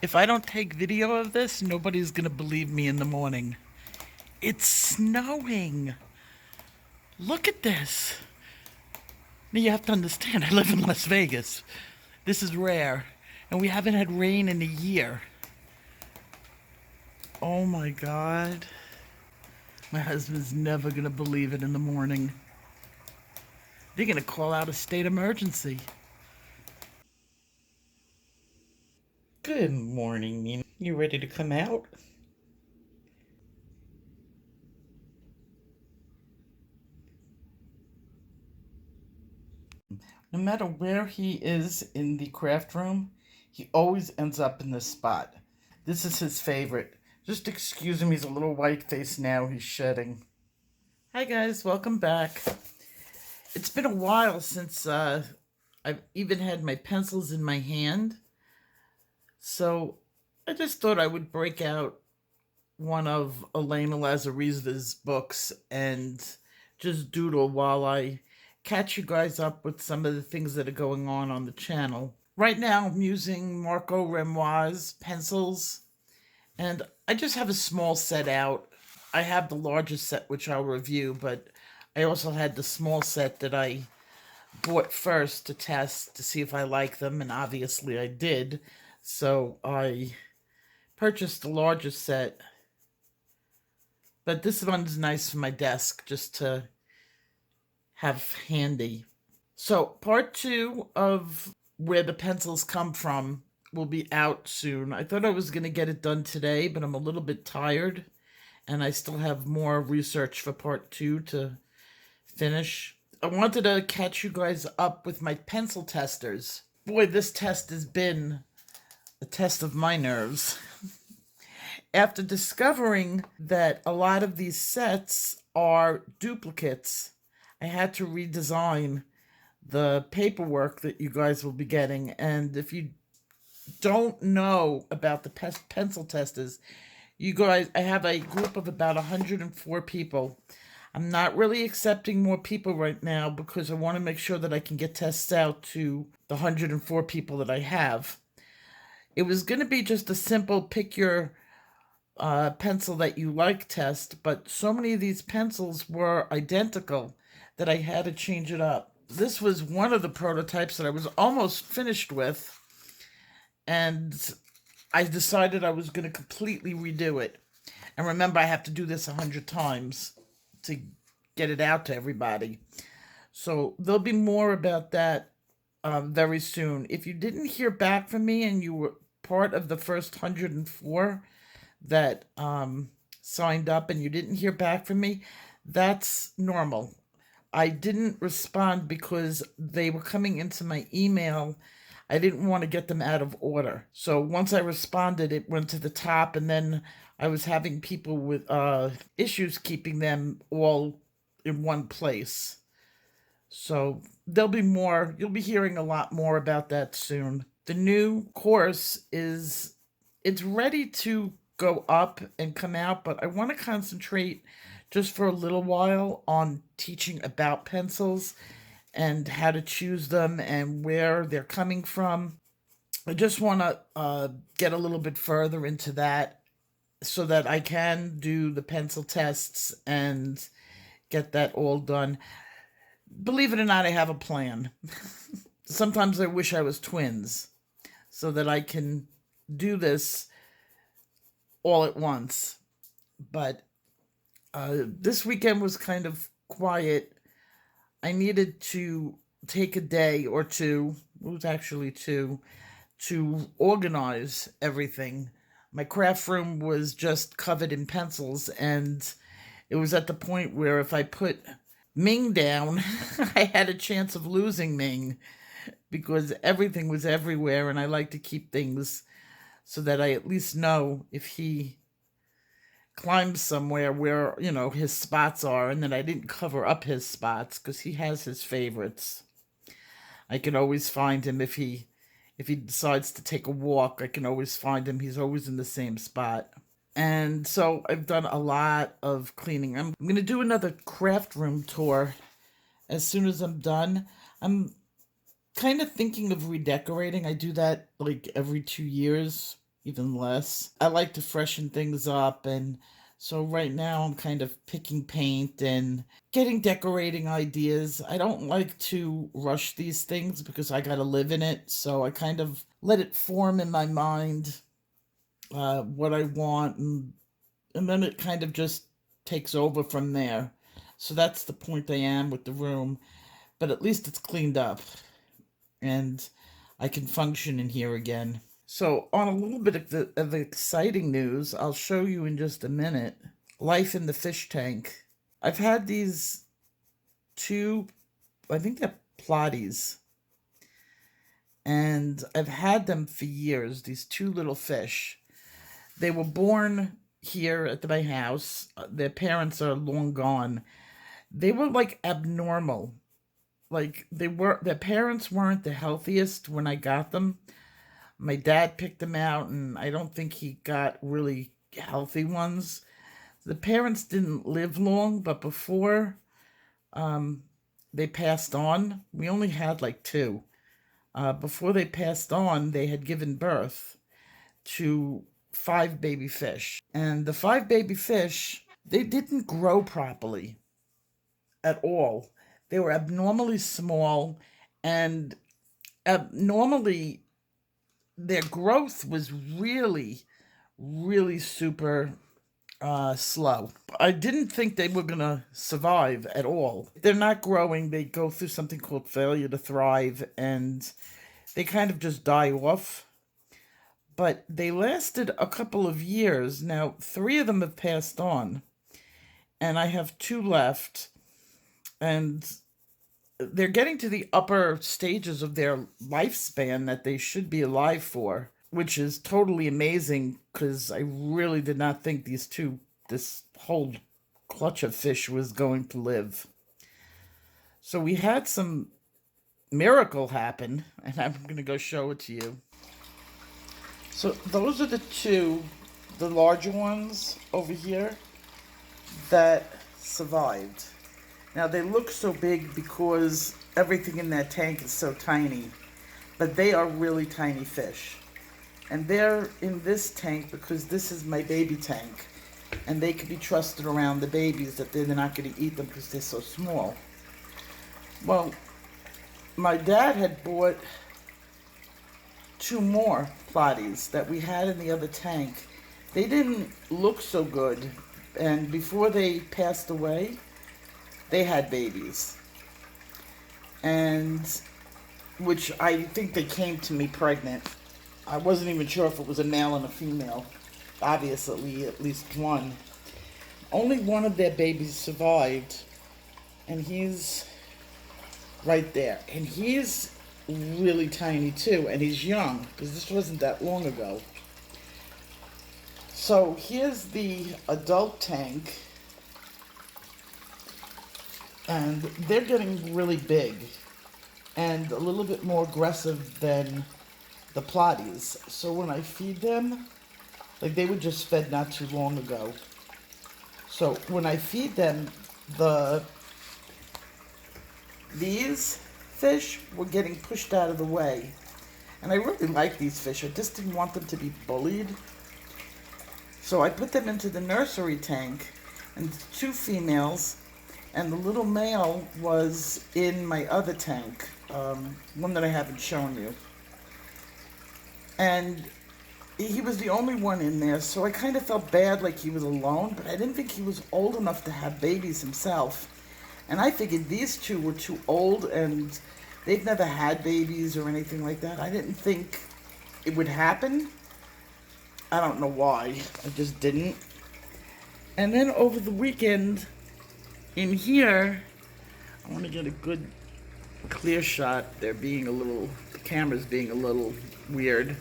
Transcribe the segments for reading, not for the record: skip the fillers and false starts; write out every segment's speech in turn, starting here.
If I don't take video of this, nobody's gonna believe me in the morning. It's snowing. Look at this. Now you have to understand, I live in Las Vegas. This is rare. And we haven't had rain in a year. Oh my God. My husband's never gonna believe it in the morning. They're gonna call out a state emergency. Good morning, Nina. You ready to come out? No matter where he is in the craft room, he always ends up in this spot. This is his favorite. Just excuse him, he's a little white faced now, he's shedding. Hi guys, welcome back. It's been a while since I've even had my pencils in my hand. So I just thought I would break out one of Elena Lazareva's books and just doodle while I catch you guys up with some of the things that are going on the channel. Right now I'm using Marco Renoir's pencils, and I just have a small set out. I have the largest set, which I'll review, but I also had the small set that I bought first to test to see if I like them, and obviously I did. So I purchased the largest set, but this one's nice for my desk just to have handy. So part 2 of where the pencils come from will be out soon. I thought I was going to get it done today, but I'm a little bit tired, and I still have more research for part 2 to finish. I wanted to catch you guys up with my pencil testers. Boy, this test has been a test of my nerves. After discovering that a lot of these sets are duplicates, I had to redesign the paperwork that you guys will be getting. And if you don't know about the pencil testers, you guys, I have a group of about 104 people. I'm not really accepting more people right now because I want to make sure that I can get tests out to the 104 people that I have. It was going to be just a simple pick your pencil that you like test, but so many of these pencils were identical that I had to change it up. This was one of the prototypes that I was almost finished with, and I decided I was going to completely redo it. And remember, I have to do this 100 times to get it out to everybody. So there'll be more about that very soon. If you didn't hear back from me and you were part of the first 104 that signed up and you didn't hear back from me, that's normal. I didn't respond because they were coming into my email. I didn't want to get them out of order. So once I responded, it went to the top, and then I was having people with issues keeping them all in one place. So there'll be more. You'll be hearing a lot more about that soon. The new course it's ready to go up and come out, but I want to concentrate just for a little while on teaching about pencils and how to choose them and where they're coming from. I just want to get a little bit further into that so that I can do the pencil tests and get that all done. Believe it or not, I have a plan. Sometimes I wish I was twins so that I can do this all at once. But this weekend was kind of quiet. I needed to take a day or two, it was actually two, to organize everything. My craft room was just covered in pencils, and it was at the point where if I put Ming down, I had a chance of losing Ming because everything was everywhere, and I like to keep things so that I at least know if he climbs somewhere where, his spots are, and then I didn't cover up his spots because he has his favorites. I can always find him if he decides to take a walk. I can always find him. He's always in the same spot. And so I've done a lot of cleaning. I'm going to do another craft room tour as soon as I'm done. I'm kind of thinking of redecorating. I do that like every 2 years. even less. I like to freshen things up, and so right now I'm kind of picking paint and getting decorating ideas. I don't like to rush these things because I got to live in it, so I kind of let it form in my mind what I want, and then it kind of just takes over from there. So that's the point I am with the room, but at least it's cleaned up and I can function in here again. So, on a little bit of exciting news, I'll show you in just a minute. Life in the fish tank. I've had these two, I think they're platies, and I've had them for years, these two little fish. They were born here at my house. Their parents are long gone. They were like abnormal. Like their parents weren't the healthiest when I got them. My dad picked them out, and I don't think he got really healthy ones. The parents didn't live long, but before they passed on, we only had like two. Before they passed on, they had given birth to five baby fish. And the five baby fish, they didn't grow properly at all. They were abnormally small, and abnormally, their growth was really, really super slow. I didn't think they were going to survive at all. They're not growing. They go through something called failure to thrive, and they kind of just die off. But they lasted a couple of years. Now, three of them have passed on, and I have two left. And they're getting to the upper stages of their lifespan that they should be alive for, which is totally amazing because I really did not think this whole clutch of fish was going to live. So we had some miracle happen, and I'm going to go show it to you. So those are the two, the larger ones over here, that survived. Now they look so big because everything in that tank is so tiny, but they are really tiny fish. And they're in this tank because this is my baby tank, and they can be trusted around the babies that they're not going to eat them because they're so small. Well, my dad had bought two more platies that we had in the other tank. They didn't look so good, and before they passed away, they had babies. And which I think they came to me pregnant. I wasn't even sure if it was a male and a female. Obviously, at least one. Only one of their babies survived, and he's right there. And he's really tiny too, and he's young, because this wasn't that long ago. So here's the adult tank, and they're getting really big and a little bit more aggressive than the platies. So when I feed them, like they were just fed not too long ago. So when I feed them, these fish were getting pushed out of the way. And I really like these fish. I just didn't want them to be bullied. So I put them into the nursery tank, and two females, and the little male was in my other tank, one that I haven't shown you. And he was the only one in there, so I kind of felt bad like he was alone, but I didn't think he was old enough to have babies himself. And I figured these two were too old, and they've never had babies or anything like that. I didn't think it would happen. I don't know why. I just didn't. And then over the weekend, in here, I want to get a good clear shot. The camera's being a little weird.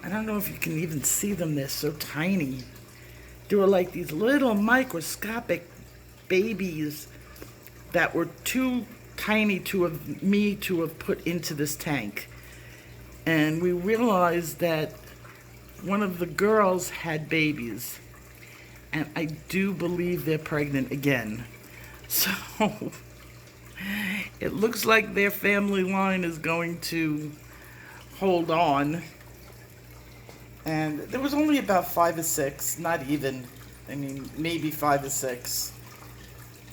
I don't know if you can even see them. They're so tiny. They were like these little microscopic babies that were too tiny to have put into this tank. And we realized that one of the girls had babies, and I do believe they're pregnant again. So it looks like their family line is going to hold on. And there was only about 5 or 6, not even, I mean, maybe 5 or 6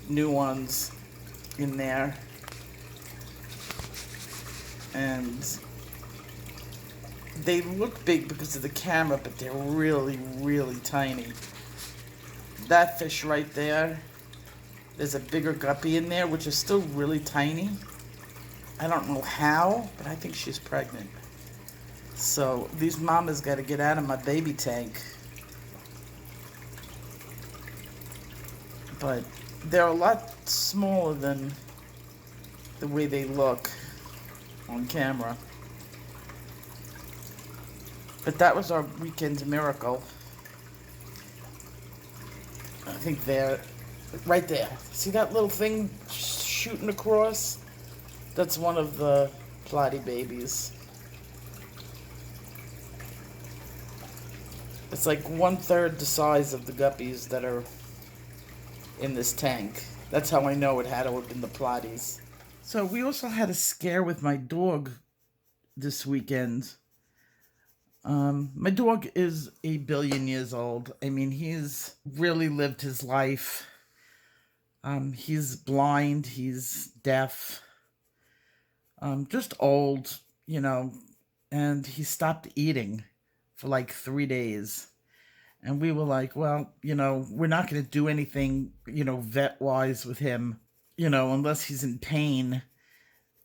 new ones in there. And they look big because of the camera, but they're really, really tiny. That fish right there, there's a bigger guppy in there, which is still really tiny. I don't know how, but I think she's pregnant. So these mamas got to get out of my baby tank. But they're a lot smaller than the way they look on camera. But that was our weekend miracle. I think they're right there. See that little thing shooting across? That's one of the platy babies. It's like 1/3 the size of the guppies that are in this tank. That's how I know it had to have been the platies. So we also had a scare with my dog this weekend. My dog is 1 billion years old. I mean, he's really lived his life. He's blind, he's deaf, just old, and he stopped eating for like 3 days. And we were like, well, we're not going to do anything, vet-wise with him, unless he's in pain.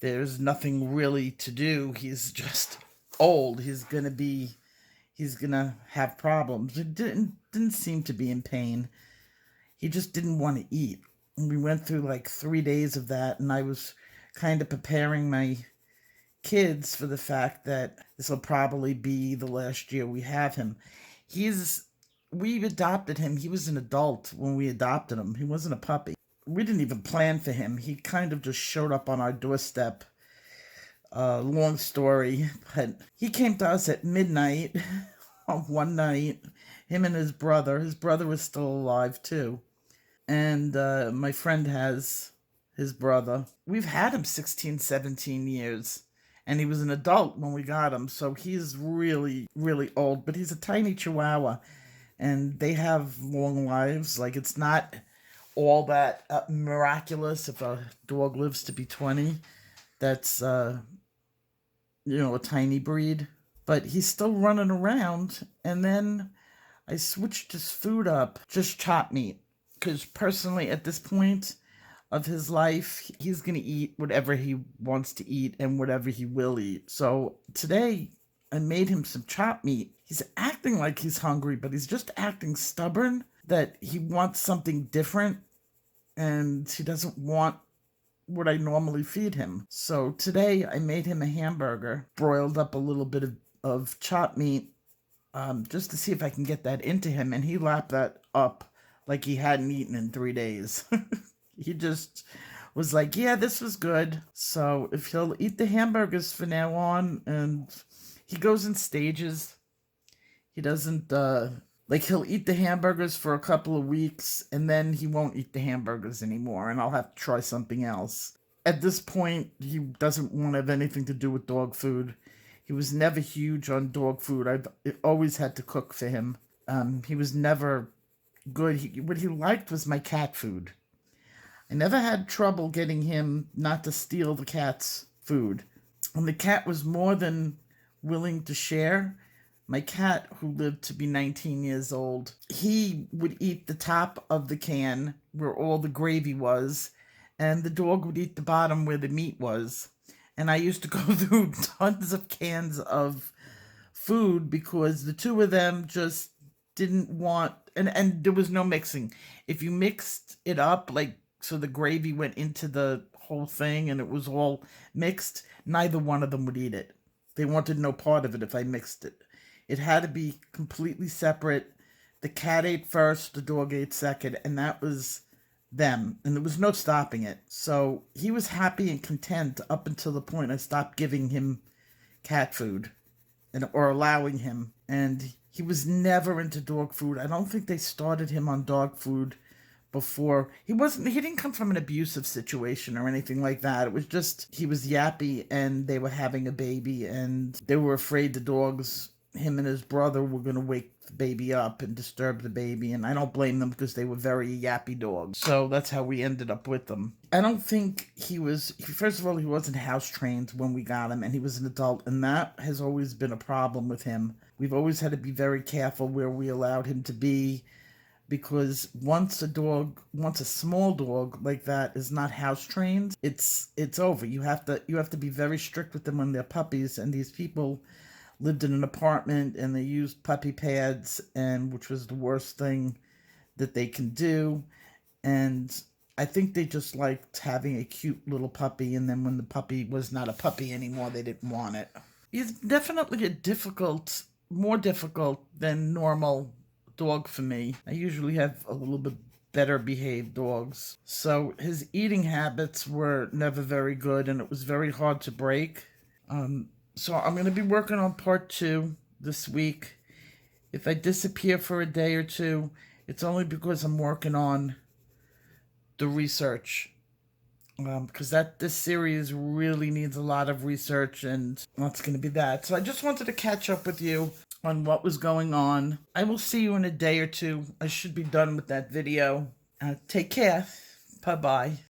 There's nothing really to do. He's just old. He's going to have problems. It didn't seem to be in pain. He just didn't want to eat. And we went through like 3 days of that, and I was kind of preparing my kids for the fact that this will probably be the last year we have him. We adopted him. He was an adult when we adopted him. He wasn't a puppy. We didn't even plan for him. He kind of just showed up on our doorstep. Long story, but he came to us at midnight on one night. Him and his brother. His brother was still alive too. And my friend has his brother. We've had him 16, 17 years. And he was an adult when we got him. So he's really, really old. But he's a tiny chihuahua. And they have long lives. Like, it's not all that miraculous if a dog lives to be 20. That's, a tiny breed. But he's still running around. And then I switched his food up, just chopped meat. Because personally, at this point of his life, he's going to eat whatever he wants to eat and whatever he will eat. So today, I made him some chopped meat. He's acting like he's hungry, but he's just acting stubborn that he wants something different and he doesn't want what I normally feed him. So today I made him a hamburger, broiled up a little bit of chopped meat, just to see if I can get that into him. And he lapped that up like he hadn't eaten in 3 days. He just was like, yeah, this was good. So if he'll eat the hamburgers from now on, and he goes in stages. He doesn't, he'll eat the hamburgers for a couple of weeks, and then he won't eat the hamburgers anymore, and I'll have to try something else. At this point, he doesn't want to have anything to do with dog food. He was never huge on dog food. I've always had to cook for him. He was never good. What he liked was my cat food. I never had trouble getting him not to steal the cat's food. And the cat was more than willing to share. My cat, who lived to be 19 years old, he would eat the top of the can where all the gravy was, and the dog would eat the bottom where the meat was. And I used to go through tons of cans of food because the two of them just didn't want, and there was no mixing. If you mixed it up, so the gravy went into the whole thing and it was all mixed, neither one of them would eat it. They wanted no part of it if I mixed it. It had to be completely separate. The cat ate first, the dog ate second, and that was them. And there was no stopping it. So he was happy and content up until the point I stopped giving him cat food or allowing him. And he was never into dog food. I don't think they started him on dog food before. He didn't come from an abusive situation or anything like that. It was just he was yappy and they were having a baby and they were afraid the dogs him and his brother were going to wake the baby up and disturb the baby, and I don't blame them because they were very yappy dogs. So that's how we ended up with them. I don't think first of all, he wasn't house trained when we got him, and he was an adult, and that has always been a problem with him. We've always had to be very careful where we allowed him to be, because once a small dog like that is not house trained, it's over. You have to be very strict with them when they're puppies, and these people lived in an apartment and they used puppy pads, and which was the worst thing that they can do. And I think they just liked having a cute little puppy, and then when the puppy was not a puppy anymore, they didn't want it. He's definitely more difficult than normal dog for me. I usually have a little bit better behaved dogs. So his eating habits were never very good, and it was very hard to break. So I'm going to be working on part 2 this week. If I disappear for a day or two, it's only because I'm working on the research. Because this series really needs a lot of research, and that's going to be that. So I just wanted to catch up with you on what was going on. I will see you in a day or two. I should be done with that video. Take care. Bye-bye.